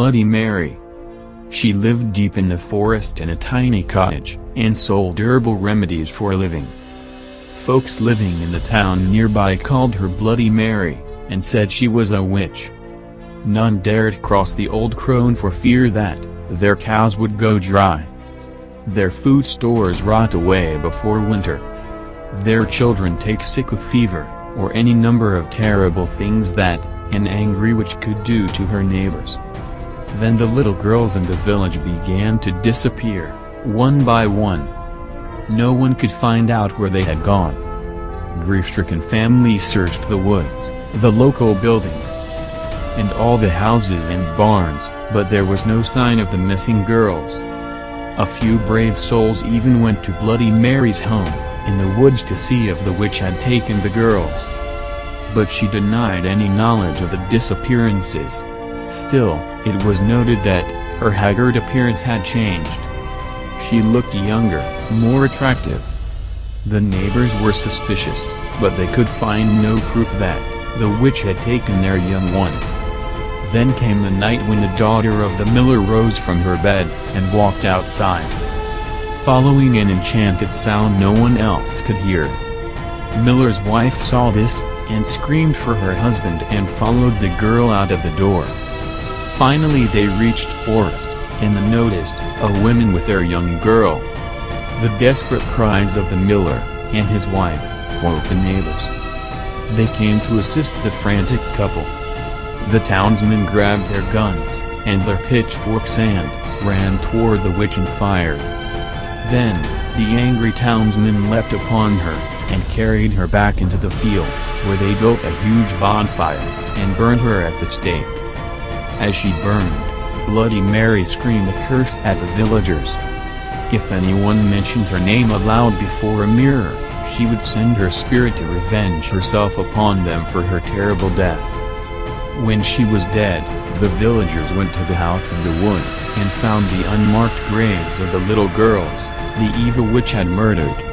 Bloody Mary. She lived deep in the forest in a tiny cottage, and sold herbal remedies for a living. Folks living in the town nearby called her Bloody Mary, and said she was a witch. None dared cross the old crone for fear that their cows would go dry, their food stores rot away before winter, their children take sick of fever, or any number of terrible things that an angry witch could do to her neighbors. Then the little girls in the village began to disappear, one by one. No one could find out where they had gone. Grief-stricken families searched the woods, the local buildings, and all the houses and barns, but there was no sign of the missing girls. A few brave souls even went to Bloody Mary's home, in the woods, to see if the witch had taken the girls. But she denied any knowledge of the disappearances. Still, it was noted that her haggard appearance had changed. She looked younger, more attractive. The neighbors were suspicious, but they could find no proof that the witch had taken their young one. Then came the night when the daughter of the miller rose from her bed and walked outside, following an enchanted sound no one else could hear. Miller's wife saw this, and screamed for her husband and followed the girl out of the door. Finally they reached forest, and noticed a woman with their young girl. The desperate cries of the miller and his wife woke the neighbors. They came to assist the frantic couple. The townsmen grabbed their guns and their pitchforks and ran toward the witch and fired. Then, the angry townsmen leapt upon her, and carried her back into the field, where they built a huge bonfire, and burned her at the stake. As she burned, Bloody Mary screamed a curse at the villagers. If anyone mentioned her name aloud before a mirror, she would send her spirit to revenge herself upon them for her terrible death. When she was dead, the villagers went to the house in the wood, and found the unmarked graves of the little girls the evil witch had murdered.